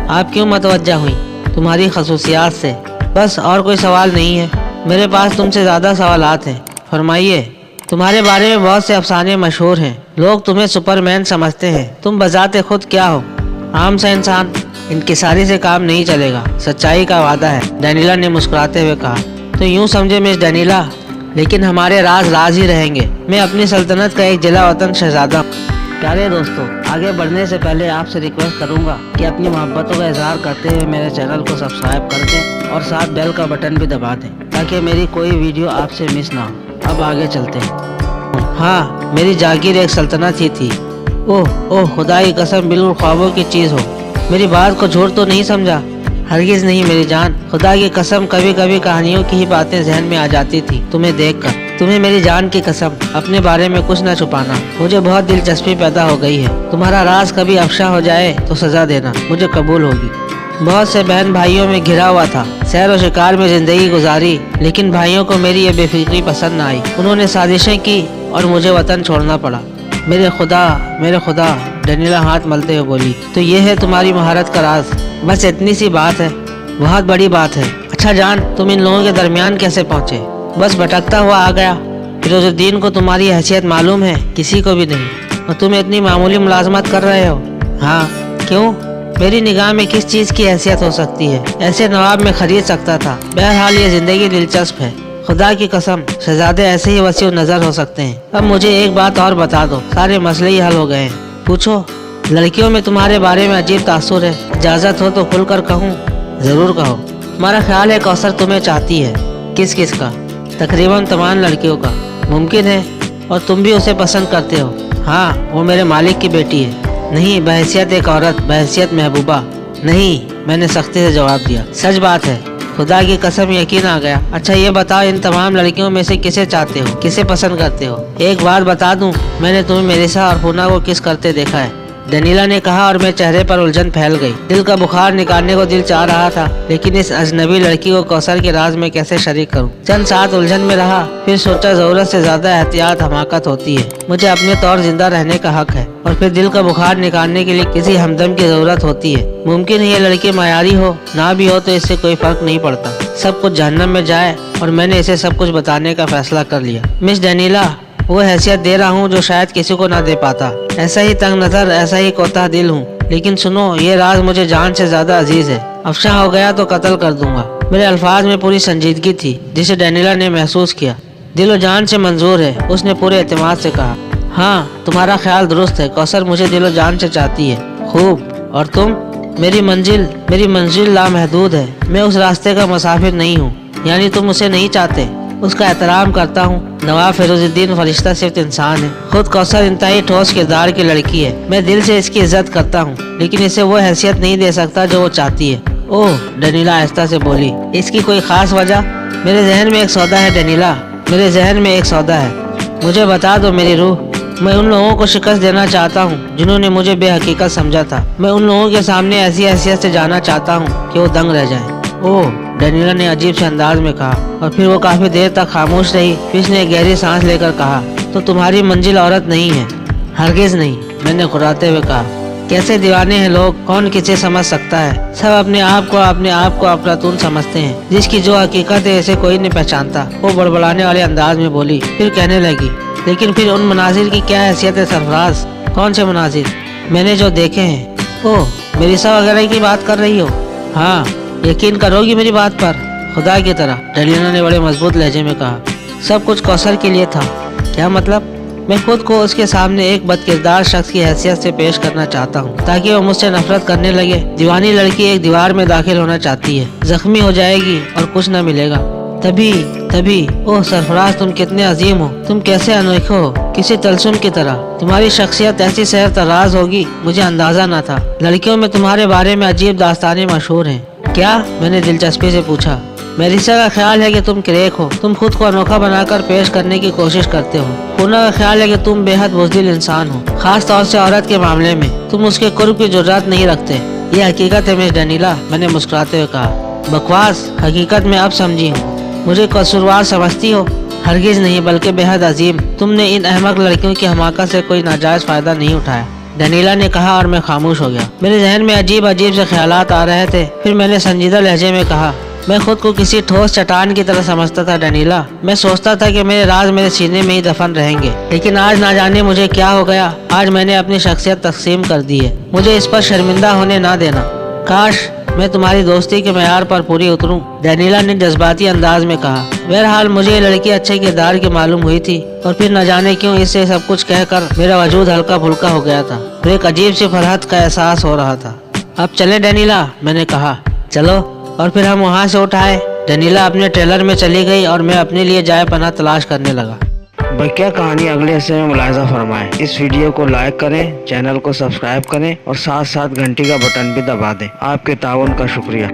आप क्यों मतवज्जा हुई तुम्हारी खसूसियात से? बस और कोई सवाल नहीं है, मेरे पास तुमसे ज़्यादा सवालात हैं। फरमाइए। तुम्हारे बारे में बहुत से अफसाने मशहूर हैं, लोग तुम्हें सुपरमैन समझते हैं। तुम बजाते खुद क्या हो? आम सा इंसान। इनकिसारी से काम नहीं चलेगा, सच्चाई का वादा है, डेनिला ने मुस्कुराते हुए कहा। तो यूँ समझे मिस डेनिला, लेकिन हमारे राज राज ही रहेंगे। मैं अपनी सल्तनत का एक जिला वतन शहजादा हूँ। प्यारे दोस्तों, आगे बढ़ने से पहले आपसे रिक्वेस्ट करूंगा कि अपनी मोहब्बतों का इजहार करते हुए मेरे चैनल को सब्सक्राइब कर दें और साथ बेल का बटन भी दबा दें ताकि मेरी कोई वीडियो आपसे मिस ना हो। अब आगे चलते हैं। हाँ, मेरी जागीर एक सल्तनत ही थी। ओह खुदा की कसम, बिल्कुल ख्वाबों की चीज़ हो। मेरी बात को झूठ तो नहीं समझा? हरगिज़ नहीं मेरी जान, खुदा की कसम, कभी कभी कहानियों की ही बातें जहन में आ जाती थी तुम्हें देखकर। तुम्हें मेरी जान की कसम अपने बारे में कुछ न छुपाना, मुझे बहुत दिलचस्पी पैदा हो गई है। तुम्हारा राज कभी अफशा हो जाए तो सजा देना, मुझे कबूल होगी। बहुत से बहन भाइयों में घिरा हुआ था, सैर और शिकार में जिंदगी गुजारी, लेकिन भाइयों को मेरी ये बेफिक्री पसंद न आई। उन्होंने साजिशें की और मुझे वतन छोड़ना पड़ा। मेरे खुदा, डेनिला हाथ मलते हुए बोली। तो ये है तुम्हारी महारत का राज? बस इतनी सी बात है? बहुत बड़ी बात है। अच्छा जान, तुम इन लोगों के दरमियान कैसे पहुँचे? बस भटकता हुआ आ गया। फिरोजुद्दीन को तुम्हारी हैसियत मालूम है? किसी को भी नहीं। और तुम इतनी मामूली मुलाजमत कर रहे हो? हाँ, क्यों? मेरी निगाह में किस चीज़ की हैसियत हो सकती है? ऐसे नवाब में खरीद सकता था। बहरहाल ये जिंदगी दिलचस्प है। खुदा की कसम, शहजादे ऐसे ही वसीउ नज़र हो सकते हैं। अब मुझे एक बात और बता दो, सारे मसले ही हल हो गए हैं। पूछो। लड़कियों में तुम्हारे बारे में अजीब तासुर है, इजाज़त हो तो खुलकर कहूँ? ज़रूर कहो। तुम्हारा ख्याल है कौसर तुम्हें चाहती है? किस किस का? तकरीबन तमाम लड़कियों का। मुमकिन है? और तुम भी उसे पसंद करते हो? हाँ, वो मेरे मालिक की बेटी है। नहीं, बहैसियत एक औरत, बहैसियत महबूबा। नहीं, मैंने सख्ती से जवाब दिया। सच बात है, खुदा की कसम, यकीन आ गया। अच्छा ये बताओ, इन तमाम लड़कियों में से किसे चाहते हो, किसे पसंद करते हो? एक बात बता दूं, मैंने तुम्हें मेलिसा और पूना को किस करते देखा है। डेनिला ने कहा और मेरे चेहरे पर उलझन फैल गई। दिल का बुखार निकालने को दिल चाह रहा था, लेकिन इस अजनबी लड़की को कौसर के राज में कैसे शरीक करूं? चंद साथ उलझन में रहा, फिर सोचा जरूरत से ज्यादा एहतियात हमाकत होती है। मुझे अपने तौर जिंदा रहने का हक है, और फिर दिल का बुखार निकालने के लिए किसी हमदम की जरूरत होती है। मुमकिन है ये लड़की मायारी हो, ना भी हो तो इससे कोई फर्क नहीं पड़ता। सब कुछ जहन्नम में जाए और मैंने इसे सब कुछ बताने का फैसला कर लिया। मिस डेनिला, वो हैसियत दे रहा हूँ जो शायद किसी को ना दे पाता। ऐसा ही तंग नजर, ऐसा ही कोताह दिल हूँ, लेकिन सुनो, ये राज मुझे जान से ज्यादा अजीज है। अफशा हो गया तो कत्ल कर दूंगा। मेरे अल्फाज में पूरी संजीदगी थी, जिसे डेनिला ने महसूस किया। दिल और जान से मंजूर है, उसने पूरे एतमाद से कहा। हाँ, तुम्हारा ख्याल दुरुस्त है, कौसर मुझे दिल और जान से चाहती है। खूब। और तुम? मेरी मंजिल लामहदूद है। मैं उस रास्ते का मुसाफिर नहीं हूँ। यानी तुम उसे नहीं चाहते? उसका एहतराम करता हूँ। नवाब फिरोजुद्दीन फरिश्ता सिर्फ इंसान है। खुद कौसर इंतहाई ठोस किरदार की लड़की है। मैं दिल से इसकी इज्जत करता हूँ, लेकिन इसे वो हैसियत नहीं दे सकता जो वो चाहती है। ओह, डेनिला आहिस्ता से बोली। इसकी कोई खास वजह? मेरे जहन में एक सौदा है डेनिला, मेरे जहन में एक सौदा है। मुझे बता दो मेरी रूह। मैं उन लोगों को शिकस्त देना चाहता हूँ जिन्होंने मुझे बेहकीकत समझा था। मैं उन लोगों के सामने ऐसी हैसियत से जाना चाहता हूँ कि वो दंग रह जाएं। ओह, डेनिला ने अजीब से अंदाज में कहा, और फिर वो काफी देर तक खामोश रही। फिर उसने एक गहरी सांस लेकर कहा, तो तुम्हारी मंजिल औरत नहीं है? हरगिज नहीं, मैंने खुराते हुए कहा। कैसे दीवाने हैं लोग, कौन किसे समझ सकता है? सब अपने आप को अफलातून समझते हैं। जिसकी जो हकीकत है इसे कोई नहीं पहचानता। वो बड़बड़ाने वाले अंदाज में बोली। फिर कहने लगी, लेकिन फिर उन मनाजिर की क्या हैसियत है सरफराज? कौन से मनाजिर? मैंने जो देखे हैं। ओह, मेलिसा वगैरह की बात कर रही हो? हाँ, यकीन करोगी मेरी बात पर? खुदा की तरह, डेनिला ने बड़े मजबूत लहजे में कहा। सब कुछ कौसर के लिए था। क्या मतलब? मैं खुद को उसके सामने एक बदकिरदार शख्स की हैसियत से पेश करना चाहता हूँ, ताकि वो मुझसे नफरत करने लगे। दीवानी लड़की एक दीवार में दाखिल होना चाहती है, जख्मी हो जाएगी और कुछ न मिलेगा। तभी ओह सरफराज, तुम कितने अजीम हो, तुम कैसे अनोखे हो, किसी तलसुम की तरह। तुम्हारी शख्सियत ऐसी सहर तराज होगी, मुझे अंदाजा न था। लड़कियों में तुम्हारे बारे में अजीब दास्तानें मशहूर हैं। क्या? मैंने दिलचस्पी से पूछा। मेलिसा का ख्याल है कि तुम क्रेक हो, तुम खुद को अनोखा बनाकर पेश करने की कोशिश करते हो। पूना का ख्याल है कि तुम बेहद बुज़दिल इंसान हो, खास तौर से औरत के मामले में। तुम उसके कुर्ब की जुर्रत नहीं रखते। ये हकीकत है मिस डेनिला, मैंने मुस्कुराते हुए कहा। बकवास, हकीकत में अब समझी हूँ। मुझे कसूरवार समझती हो? हरगिज नहीं, बल्कि बेहद अजीम। तुमने इन अहमक लड़कियों की हमाकत से कोई नाजायज फायदा नहीं उठाया। डनीला ने कहा और मैं खामोश हो गया। मेरे जहन में अजीब अजीब से ख्यालात आ रहे थे। फिर मैंने संजीदा लहजे में कहा, मैं खुद को किसी ठोस चट्टान की तरह समझता था डनीला। मैं सोचता था कि मेरे राज मेरे सीने में ही दफन रहेंगे, लेकिन आज ना जाने मुझे क्या हो गया। आज मैंने अपनी शख्सियत तकसीम कर दी है। मुझे इस पर शर्मिंदा होने ना देना। काश मैं तुम्हारी दोस्ती के मेयार पर पूरी उतरूं, डनीला ने जज्बाती अंदाज में कहा। बहरहाल मुझे ये लड़की अच्छे किरदार की मालूम हुई थी और फिर न जाने क्यों इससे सब कुछ कहकर मेरा वजूद हल्का फुल्का हो गया था। तो एक अजीब सी फरहत का एहसास हो रहा था। अब चले डनीला, मैंने कहा। चलो। और फिर हम वहाँ से उठ आए। डनीला अपने ट्रेलर में चली गई और मैं अपने लिए जाए पनाह तलाश करने लगा। बकिया कहानी अगले हिस्से में मुलाहिजा फरमाएं। इस वीडियो को लाइक करें, चैनल को सब्सक्राइब करें और साथ साथ घंटी का बटन भी दबा दें। आपके ताउन का शुक्रिया।